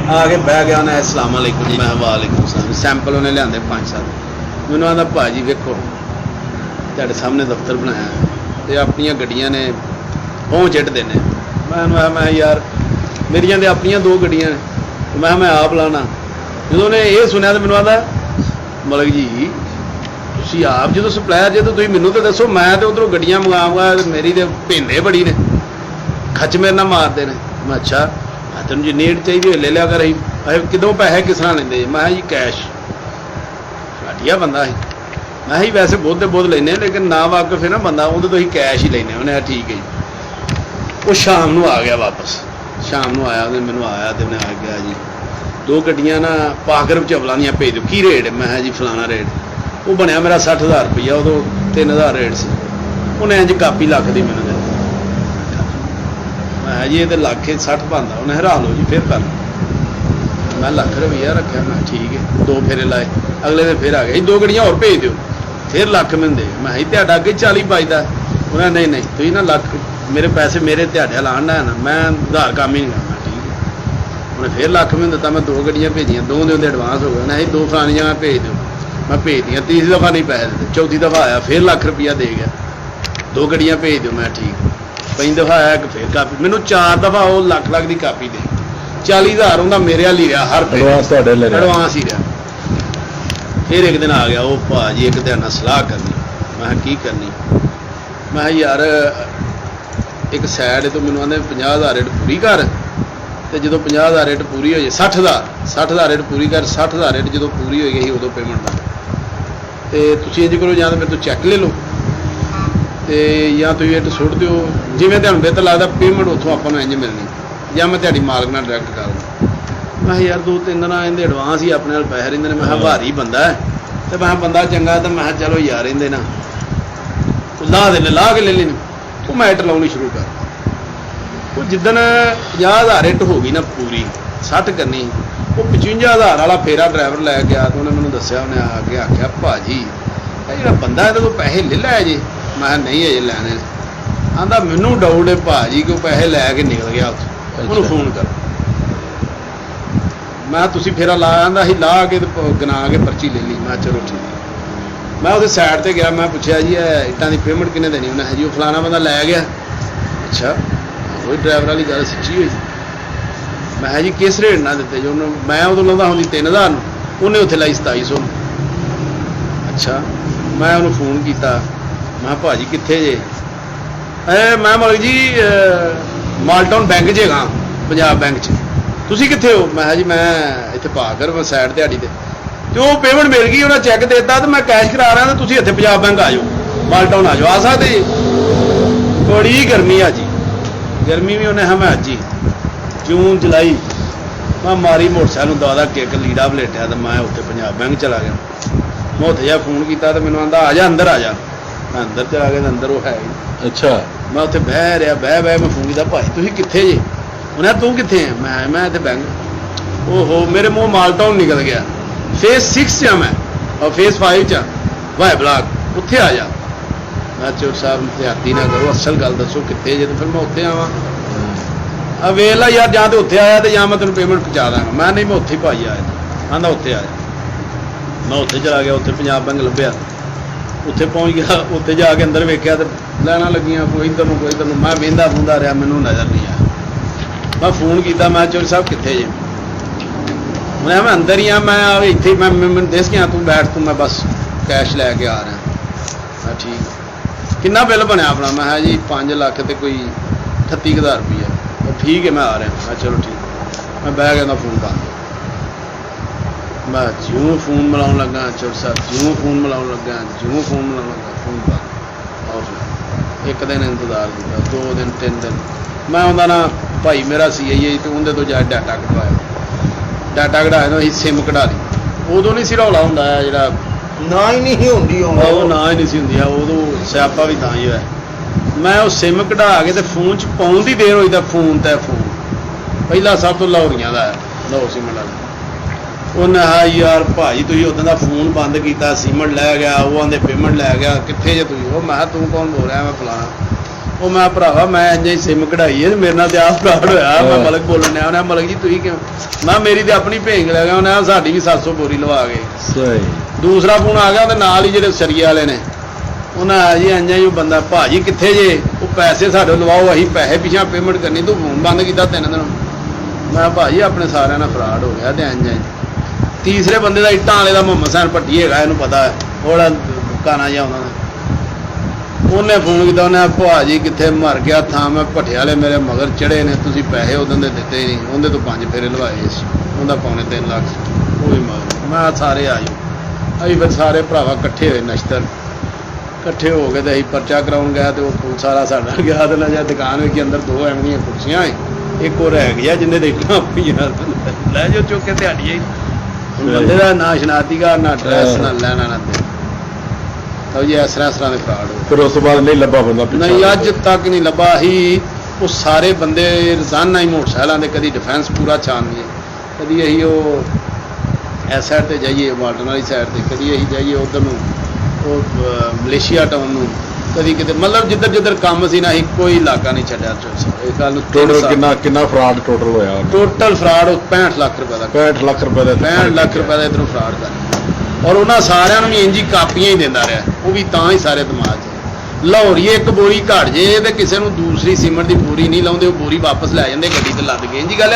आके बह गया उन्हें अस्सलाम वालेकुम जी, मैं वालेकुम सलाम। सैंपल उन्हें लिया 5-7 मैनू आंदा भाजी वेखो तुहाडे सामने दफ्तर बनाया तो अपनियां गड्डियां ने पहुँच इटदे ने। मैं यार मेरियां तो अपनियां 2 गड्डियां ने, मैं आप लाना। जो उन्हें ये सुनिया तो मैनू आंदा मलिक जी तुसीं आप जो सप्लायर जे तो तुसीं मैनू तो दसो, मैं तो उधरों गड्डियां मंगाऊंगा, मेरी तो भेंदे बड़ी ने, खच मेरे नाल मारते हैं। मैं अच्छा तेन जिन्नी ईट चाहिए ले लिया कर, अं कितों पैसे किस तरह लेंगे? मैं जी कैश। घटिया बंदा है। मैं ही वैसे बहुत लेने लेकिन ना वाकफ है ना बंदा, उन्हें तो कैश ही लेने। उन्हें ठीक है जी। वो शाम को आ गया वापस, शाम को आया उन्हें मैनू आया तो उन्हें आ गया जी 2 गड्डियां ना पाकर चवलों दियां भेज दो, की रेट? मैं जी फलाना रेट। वो बनया मेरा 60,000 रुपया, उदो 3,000 रेट से। उन्हें इंज कापी लख दी मैंने दे। मैं जी ये तो 1,60,000 बनता। उन्हें हरा लो जी फिर कर। मैं लाख रुपया रखा। मैं ठीक है, 2 फेरे लाए, अगले दिन फिर आ गया 2 गड्डियां और भेज दो, फिर लख मैंने दे। मैं ਤੁਹਾਡਾ अगे 40 बचता। उन्हें नहीं तुम ना लख मेरे पैसे मेरे ਤੁਹਾਡੇ लाना है ना, मैं उधार काम ही नहीं करना। ठीक है, उन्हें फिर लख मैंने दिता। मैं 2 गड्डियां भेजियां, 2 दिन एडवांस हो गए। नहीं 2 फलानियां भेज दो, मैं भेज दियाँ। तीसरी दफ़ा नहीं पैसे देते, चौथी दफ़ा आया फिर लख रुपया दे गया। 2 गड्डियां भेज दो। मैं ठीक। 5 दफ़ा आया कि फिर कापी, मैनू 4 दफ़ा वो लख की कापी दे। 40,000 उन्हें मेरे हाल ही रहा, हर एडवांस ही रहा। फिर एक दिन आ गया वो भाजी एक दिन सलाह करनी। मैं की करनी? मैं यार एक सैड तो मैनू आते 50,000 रेट पूरी कर, तो जो 50,000 रेट पूरी हो जाए 60,000 रेट पूरी कर, 60,000 रेट जो पूरी हो गई उदों पेमेंट का। तो तुम इंज करो, या तो मेरे तो चैक ले लो, तो या तुम इट सुट दो, जिमें तुहानू बेहतर लगता पेमेंट उतों आपको इंज मिलनी, या मैं तुहाडी मालक नाल डायरैक्ट कर दूँ। मैं यार 2-3 दिन इन्हें एडवांस ही अपने पैसे रेंदे ने। मैं भारी बंदा है तो मैं बंदा चंगा, तो मैं चलो यार इन्हें ना ला देने, ला के ले लेने। वो मैं इट लानी शुरू कर। वो जिदन 50,000 इट हो गई ना पूरी 60 करनी, वो 55,000 वाला फेरा ड्राइवर लै गया। तो उन्हें मैंने दसिया, उन्हें आके आख्या भाजी जो बंदा है तो पैसे ले लै जे। मैं नहीं अजे लैने। आंदा मैनू डाउट है भाजी को पैसे लैके निकल गया, उन्होंने फोन कर। मैं तुसी फेरा ला आंदा ही, ला के गना के पर्ची ले ली। मैं चलो ठीक। मैं उस सैड पर गया, मैं पूछा जी इट्टां की पेमेंट किन्ने देनी? उन्हें जी वो फलाना बंदा लै गया। अच्छा कोई ड्राइवर वाली गल सच्ची हुई। मैं जी किस रेट ना दिते? जो मैं उदों लादा होंदी 3,000, उन्हें उत्थे लाई 2,700। अच्छा मैं उन्होंने फोन किया, मैं भाजी कित्थे जे? मैं मलिक जी मालटाउन बैंक च हैगा, पंजाब बैंक च। तुसी कित्थे हो? मैं जी मैं इत्थे पाकर मैं सैड दिहाड़ी ते। तो वो पेमेंट मिल गई, उन्हें चैक देता, तो मैं कैश करा रहा। तो तुसी इत्थे पंजाब बैंक आ जाओ, मालटाउन आ जाओ, आ सकते जी? बड़ी गर्मी आ जी, गर्मी भी उन्हें मैं अज ही जून जुलाई मैं मारी मोटरसाइकिल दवा किक लीड़ा वलेटिया, तो मैं उत्थे पंजाब बैंक चला गया। मैं उत्थे जा फोन किया तो मैनू आंदा आ जा अंदर आ जा। मैं अंदर चला गया, अंदर वो है ही। अच्छा मैं उत्थे बह रहा, बह मैं फोन किया भाई तुसीं कित्थे जे? उन्हें तू कित्थे है? मैं इत्थे बैंक। ओहो मेरे मुँह मालटाउन निकल गया। फेस 6 च मैं और फेस 5 च वाई ब्लाक, उत्थे आ जा। मैं चोर साहब हत्याती ना करो, असल गल दसो कित्थे जे? तो फिर मैं उत्थे आवां। वेख ला यार, जां तो उत्थे आया तो जां मैं तेन पेमेंट पहुँचा दांगा। मैं नहीं, मैं उत्थे ही पाई आया। आंदा उत्थे आया। मैं उत्थे चला गया, उत्थे पंजाब बैंक लभ्या, उत्थे पहुँच गया। उत्थे जाके अंदर वेख्या तो लैना लगियां, कोई इधर नूं कोई इधर नूं। मैं वेंदा फूंदा रहा, मैनू नज़र नहीं आया। मैं फोन किया, मैं चोर साहब कित्थे जे? उन्हें मैं अंदर ही हाँ, मैं इत्थे मैं दस गया, तू बैठ, तू मैं बस कैश लैके आ रहा। मैं ठीक। कितना बिल बनया अपना? मैं जी 5 लाख तो कोई 38,000 रुपया। ठीक है मैं आ रहा। मैं चलो ठीक। मैं बह गया, फोन बंद। मैं ज्यों फोन मिलाउन लगा, चोर साहब ज्यों फोन मिलाउन लगा, ज्यों फोन मिलाउन लगा, फोन बंद। और एक दिन इंतजार किया, 2 दिन 3 दिन। मैं उन्होंने ना भाई मेरा सी आई तो उन्हें तो जा डाटा कटवाया। डाटा कढ़ाया तो सिम कढ़ा ली। उदों नहीं सी रौला होंदा जिहड़ा ना ही नहीं होंदी, वो ना ही नहीं सी हुंदी। उदों स्यापा भी तां ही होया। मैं वो सिम कढ़ा के तो फोन च पाउण दी देर होई, तो फोन ते फोन पहला सब तो लाहौरियां दा लाहौर सीमेंट वाला। उन्हें हा यार भाई तुसीं उदों दा फोन बंद किया, सीमेंट लै गया, वो आंदे पेमेंट लै गया, कित्थे जे तुसीं? वो मैं तू कौन बोल रहा? मैं फलाना। ਉਹ ਮੈਂ ਭਰਾਵਾ ਮੈਂ ਇੰਜ ਹੀ ਸਿਮ ਕਢਾਈ ਹੈ ਮੇਰੇ ਨਾਲ ਤੇ ਆਹ ਫਰਾਡ ਹੋਇਆ। ਮੈਂ ਮਲਕ ਬੋਲਣ ਡਿਆ ਉਹਨੇ ਮਲਕ ਜੀ ਤੁਸੀਂ ਕਿਉਂ? ਮੈਂ ਮੇਰੀ ਤੇ ਆਪਣੀ ਭੇਂਗ ਲੈ ਗਿਆ ਉਹਨੇ ਸਾਡੀ ਵੀ 700 ਬੋਰੀ ਲਵਾ ਗਏ। ਸਹੀ ਦੂਸਰਾ ਫੋਨ ਆ ਗਿਆ ਉਹਦੇ ਨਾਲ ਹੀ ਜਿਹੜੇ ਸਰੀਏ ਵਾਲੇ ਨੇ ਉਹਨਾਂ ਆ ਜੀ ਇੰਜ ਹੀ ਉਹ ਬੰਦਾ ਭਾਜੀ ਕਿੱਥੇ ਜੇ? ਉਹ ਪੈਸੇ ਸਾਡੇ ਲਵਾਓ ਅਸੀਂ ਪੈਸੇ ਪਿੱਛਾ ਪੇਮੈਂਟ ਕਰਨੀ ਤੂੰ ਫੋਨ ਬੰਦ ਕੀਤਾ 3 ਦਿਨ। ਮੈਂ ਭਾਜੀ ਆਪਣੇ ਸਾਰਿਆਂ ਨਾਲ ਫਰਾਡ ਹੋ ਗਿਆ ਤੇ ਇੰਜ ਹੀ। ਤੀਸਰੇ ਬੰਦੇ ਦਾ ਇੱਟਾਂ ਵਾਲੇ ਦਾ ਮੁਹੰਮਦ ਹਸਨ ਭੱਟੀ ਹੈਗਾ ਇਹਨੂੰ ਪਤਾ ਹੈ ਉਹਦਾ ਕਾਨਾ ਜਿਹਾ ਉਹਨਾਂ ਦਾ। ਉਹਨੇ ਫੋਨ ਕੀਤਾ ਉਹਨੇ ਭਾਜੀ ਕਿੱਥੇ ਮਰ ਗਿਆ ਥਾਂ ਮੈਂ ਭੱਠੇ ਵਾਲੇ ਮੇਰੇ ਮਗਰ ਚੜੇ ਨੇ ਤੁਸੀਂ ਪੈਸੇ ਉਦੋਂ ਦੇ ਦਿੱਤੇ ਨਹੀਂ ਉਹਦੇ ਤੋਂ 5 ਫੇਰੇ ਲਵਾਏ ਸੀ ਉਹਦਾ ਪੌਣੇ 3 ਲੱਖ ਉਹ ਵੀ ਮਗਰ। ਮੈਂ ਸਾਰੇ ਆਏ ਅਸੀਂ ਫਿਰ ਸਾਰੇ ਭਰਾਵਾ ਇਕੱਠੇ ਹੋਏ ਨਸ਼ਤਰ ਇਕੱਠੇ ਹੋ ਕੇ ਤੇ ਅਸੀਂ ਪਰਚਾ ਕਰਾਉਣ ਗਿਆ ਤੇ ਉਹ ਪੁਲਿਸ ਵਾਲਾ ਸਾਡਾ ਗਿਆ ਤੇ ਨਾ ਜਾਂ ਦੁਕਾਨ ਵਿੱਚ ਅੰਦਰ 2 ਐਵੇਂ ਦੀਆਂ ਕੁਰਸੀਆਂ ਇੱਕ ਉਹ ਰਹਿ ਗਿਆ ਜਿੰਨੇ ਦੇਖਣਾ ਪਈਆਂ ਲੈ ਜਾਓ ਚੁੱਕ ਕੇ ਦਿਹਾੜੀ ਆਈ। ਬੰਦੇ ਦਾ ਨਾ ਸ਼ਨਾਖਤੀਗਾ ਨਾ ਐਡਰੈਸ ਨਾ ਲੈਣਾ ਨਾ ਦੇਣਾ। ਤਾਂ ਜੀ ਇਸ ਤਰ੍ਹਾਂ ਦੇ ਫਰਾਡ ਹੋ ਫਿਰ ਉਸ ਤੋਂ ਬਾਅਦ ਨਹੀਂ ਲੱਭਾ ਬੰਦਾ ਪਿੱਛੇ? ਨਹੀਂ ਅੱਜ ਤੱਕ ਨਹੀਂ ਲੱਭਾ। ਹੀ ਉਹ ਸਾਰੇ ਬੰਦੇ ਰੋਜ਼ਾਨਾ ਹੀ ਮੋਟਰਸਾਈਕਲਾਂ ਦੇ ਕਦੀ ਡਿਫੈਂਸ ਪੂਰਾ ਛਾਣਦੇ ਕਦੀ ਅਸੀਂ ਉਹ ਇਸ ਸਾਈਡ ਤੇ ਜਾਈਏ ਵਾਲਟਨ ਵਾਲੀ ਸਾਈਡ ਤੇ ਕਦੀ ਅਸੀਂ ਜਾਈਏ ਉਧਰ ਨੂੰ ਉਹ ਮਲੇਸ਼ੀਆ ਟਾਊਨ ਨੂੰ ਕਦੀ ਕਿਤੇ ਮਤਲਬ ਜਿੱਧਰ ਜਿੱਧਰ ਕੰਮ ਸੀ ਨਾ ਅਸੀਂ ਕੋਈ ਇਲਾਕਾ ਨਹੀਂ ਛੱਡਿਆ। ਇਹ ਗੱਲ ਨੂੰ ਟੋਟਲ ਕਿੰਨਾ ਫਰਾਡ ਟੋਟਲ ਹੋਇਆ? ਟੋਟਲ ਫਰਾਡ 65 ਲੱਖ ਰੁਪਏ ਦਾ 65 ਲੱਖ ਰੁਪਏ ਦਾ 65 ਲੱਖ ਰੁਪਏ ਦਾ ਇੱਧਰੋਂ ਫਰਾਡ ਕਰ ਔਰ ਉਹਨਾਂ ਸਾਰਿਆਂ ਨੂੰ ਵੀ ਇੰਜੀ ਕਾਪੀਆਂ ਹੀ ਦਿੰਦਾ ਰਿਹਾ ਉਹ ਵੀ ਤਾਂ ਹੀ ਸਾਰੇ ਦਿਮਾਗ 'ਚ ਲਾਹੌਰੀਏ ਇੱਕ ਬੋਰੀ ਘੜ ਜੇ ਤੇ ਕਿਸੇ ਨੂੰ ਦੂਸਰੀ ਸੀਮੈਂਟ ਦੀ ਬੋਰੀ ਨਹੀਂ ਲਾਉਂਦੇ ਉਹ ਬੋਰੀ ਵਾਪਸ ਲੈ ਜਾਂਦੇ ਗੱਡੀ ਤੇ ਲੱਦ ਕੇ ਇੰਜੀ ਗੱਲ ਹੈ।